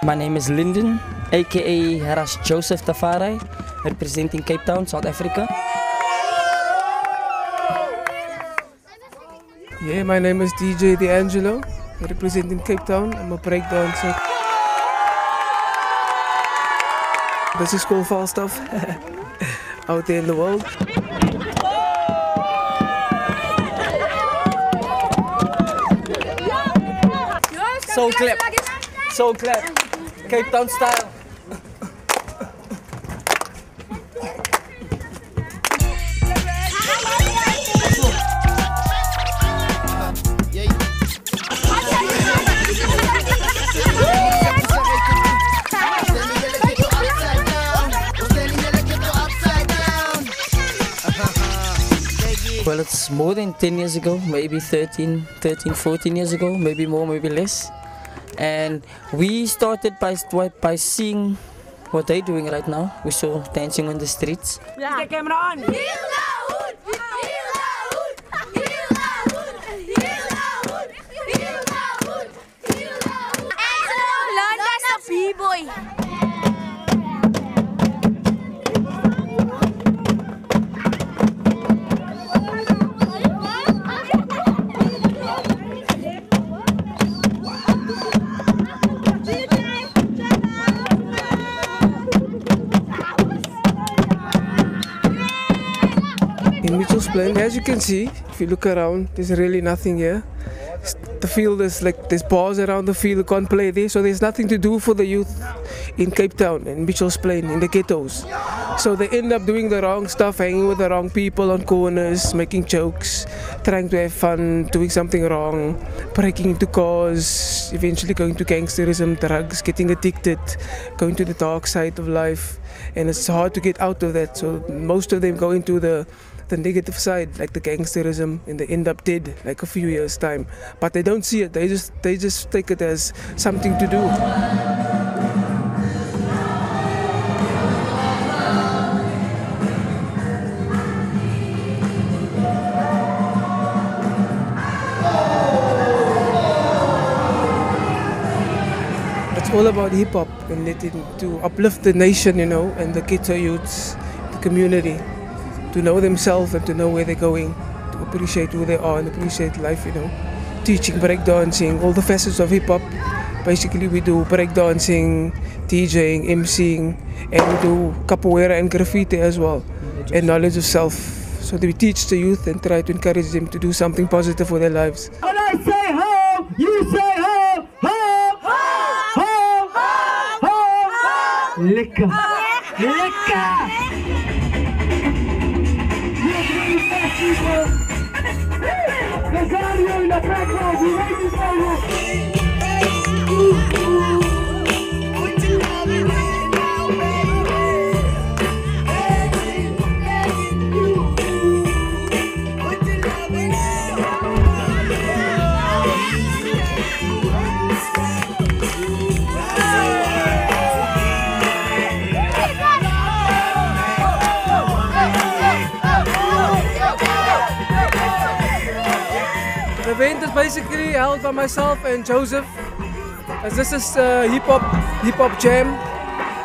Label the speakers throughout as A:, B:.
A: My name is Lyndon, aka Haras Joseph Tafari, representing Cape Town, South Africa.
B: Yeah, my name is DJ D'Angelo, representing Cape Town. I'm a breakdancer. This is called Falstaff out there in the world.
A: So clap, so clap, Cape Town style. Well, it's more than 10 years ago, maybe 13, 14 years ago, maybe more, maybe less. And we started by seeing what they're doing right now. We saw dancing on the streets.
C: Yeah. Get the camera on.
D: Learn as a B-boy.
B: In Mitchell's Plain, as you can see, if you look around, there's really nothing here. The field is like, there's bars around the field, you can't play there, so there's nothing to do for the youth in Cape Town, in Mitchell's Plain, in the ghettos. So they end up doing the wrong stuff, hanging with the wrong people on corners, making jokes, trying to have fun, doing something wrong, breaking into cars, eventually going to gangsterism, drugs, getting addicted, going to the dark side of life. And it's hard to get out of that, so most of them go into the negative side, like the gangsterism, and they end up dead like a few years time. But they don't see it, they just take it as something to do. It's all about hip hop and letting to uplift the nation, you know, and the ghetto youths, the community, to know themselves and to know where they're going, to appreciate who they are and appreciate life, you know. Teaching breakdancing, all the facets of hip hop. Basically we do breakdancing, DJing, MCing, and we do capoeira and graffiti as well, and knowledge of self. So that we teach the youth and try to encourage them to do something positive for their lives.
C: When I say ho, you say ho, ho, ho, ho, ho, ho. Liquor, liquor. There's audio in the background, you ready to go?
B: The event is basically held by myself and Joseph, as this is hip hop jam,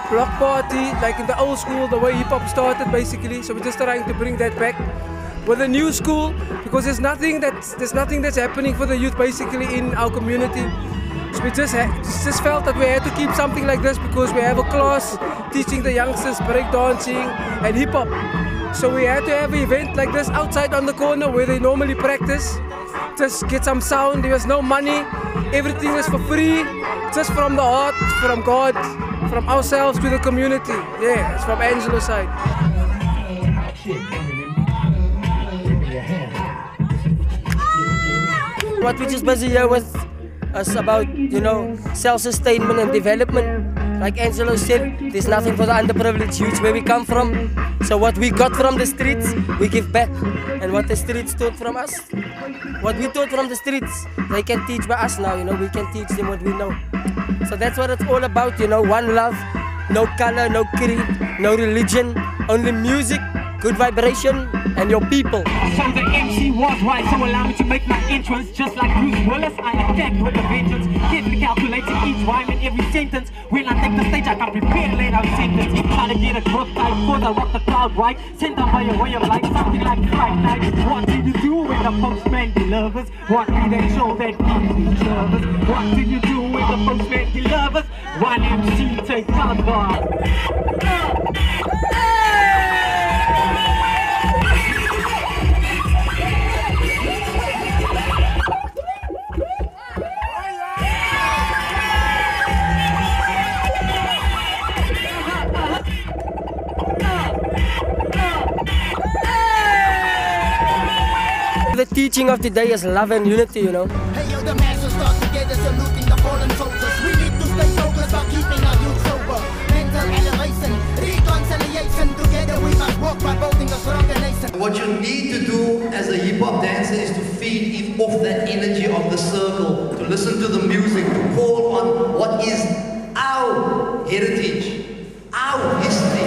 B: block party, like in the old school, the way hip hop started basically. So we're just trying to bring that back with a new school, because there's nothing that's happening for the youth basically in our community. So we just felt that we had to keep something like this, because we have a class teaching the youngsters breakdancing and hip hop. So we had to have an event like this outside on the corner where they normally practice. Just get some sound, there was no money, everything is for free, just from the heart, from God, from ourselves to the community. Yeah, it's from Angelo's side.
A: What we just busy here with us about, you know, self-sustainment and development. Like Angelo said, there's nothing for the underprivileged youth where we come from. So what we got from the streets, we give back. And what the streets taught from us, what we taught from the streets, they can teach by us now, you know, we can teach them what we know. So that's what it's all about, you know, one love, no color, no creed, no religion, only music good vibration, and your people.
C: So the MC was right, so allow me to make my entrance. Just like Bruce Willis, I attack with a vengeance. Carefully calculating each rhyme and every sentence. When I take the stage, I can prepare to lay out sentence. Trying to get a growth type, cause I rock the crowd right. Sent down by a way of life, something like Fright Night. What do you do when the postman delivers? What do they show that easy service? What do you do when the postman delivers? One MC take cover.
A: The teaching of today is love and unity, you know.
E: Hey yo, the masses start together, saluting the fallen soldiers. We need to stay focused on keeping our youth sober. Mental elevation, reconciliation. Together we must walk by building a stronger nation.
F: What you need to do as a hip-hop dancer is to feed off that energy of the circle, to listen to the music, to call on what is our heritage, our history.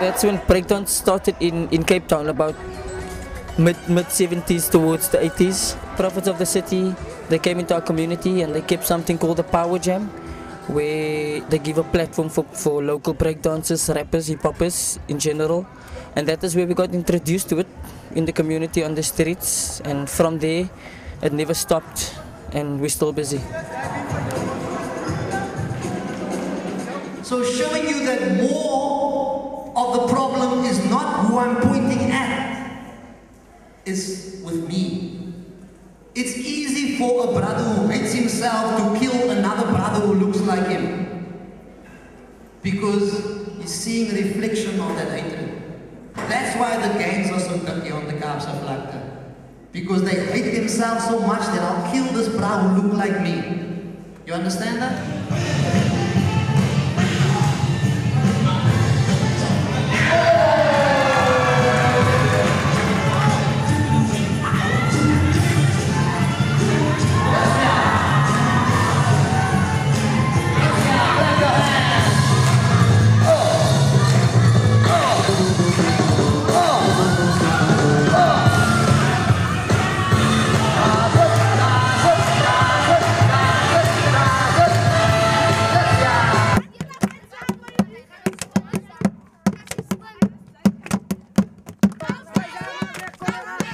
A: That's when breakdance started in Cape Town, about mid 70s towards the 80s. Prophets of the city, they came into our community and they kept something called the Power Jam, where they give a platform for local breakdancers, rappers, hip-hoppers in general. And that is where we got introduced to it in the community, on the streets. And from there, it never stopped and we're still busy.
F: So showing you that more of the problem is not who I'm pointing at, is with me. It's easy for a brother who hates himself to kill another brother who looks like him, because he's seeing a reflection of that hatred. That's why the gangs are so dirty on the Kaapse-Vlakte, because they hate themselves so much that I'll kill this brother who look like me. You understand that?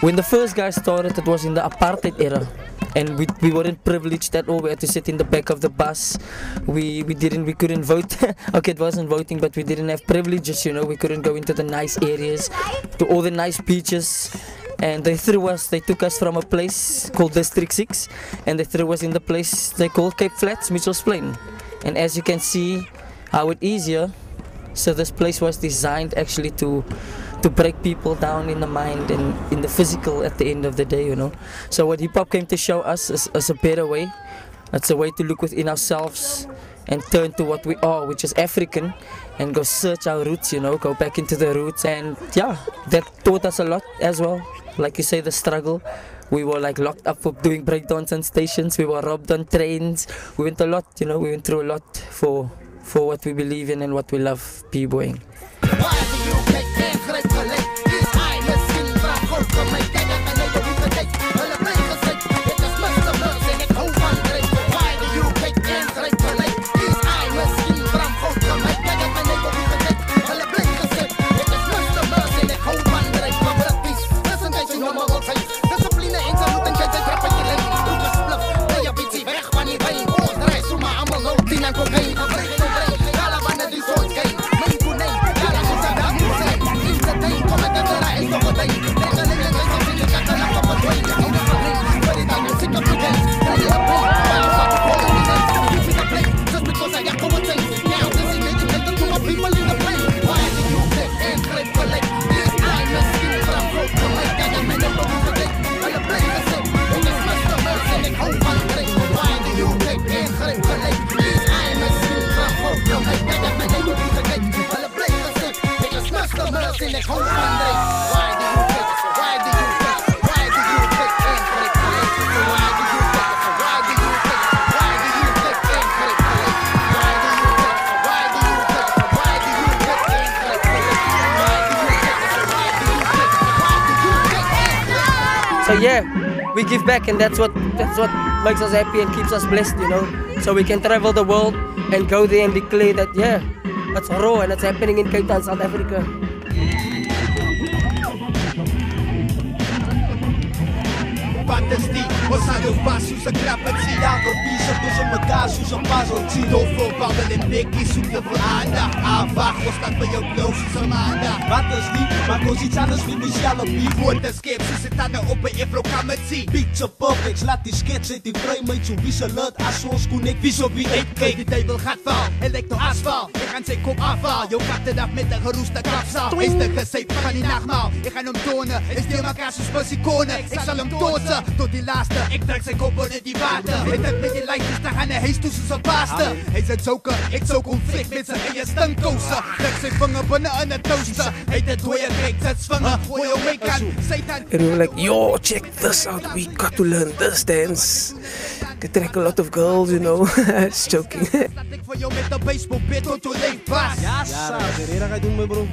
A: When the first guy started, it was in the apartheid era, and we weren't privileged at all. We had to sit in the back of the bus. We couldn't vote. Okay, it wasn't voting, but we didn't have privileges, you know. We couldn't go into the nice areas, to all the nice beaches. And they took us from a place called District 6, and they threw us in the place they call Cape Flats, Mitchell's Plain. And as you can see how it is here, so this place was designed actually to break people down in the mind and in the physical at the end of the day, you know. So what hip-hop came to show us is a better way. It's a way to look within ourselves and turn to what we are, which is African, and go search our roots, you know, go back into the roots. And yeah, that taught us a lot as well. Like you say, the struggle. We were like locked up for doing breakdance on stations. We were robbed on trains. We went a lot, you know, we went through a lot for what we believe in and what we love, b-boying. yeah, we give back, and that's what makes us happy and keeps us blessed, you know. So we can travel the world and go there and declare that, yeah, it's raw and it's happening in Cape Town, South Africa.
G: Fantasy, ons aan jou pas soos 'n krapetjie. Elke piece tussen mekaar soos 'n puzzle. Sien hoe vol babbel en bekkies soek te veel aandag. Aanwag, ons staat by jou blou soos 'n maandag. Wat is nie, maar ons iets anders wie Michelle op die woord te skep. Soos dit tande op 'n Afro-kamertjie. Picture perfect, laat die skets uit die vryheid. So wie se laat as ons connect. Wie so wie uitkyk, die duivel gaat val. Elektro asfalt, ek gaan sy kop afval. Jou kat het af met 'n geroeste kapsel. Is dit gesê van die nagmaal. Ek gaan hom tonen, ek steel mekaar soos musikone. Ek sal hom toetsen. Tot die laaste, ek trek sy kop onder die water. Met dit met die lijntjes, dan gaan hy huis toe soos 'n paaste. Hy is 'n joker, ek sou konflikt met sy eie stinkkouse. Trek sy vinger binne in 'n toaster. Hy het 'n dooie kyk, sit vinger, gooi jou make aan.
B: And we were like, yo, check this out, we got to learn this dance. They track a lot of girls, you know. It's joking.
G: Ek vir jou met 'n baseball bat tot jou leef pas. Ja, sa, die rede gaan doen my bro.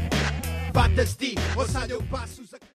G: Wat is die? Ons sal jou pas soos 'n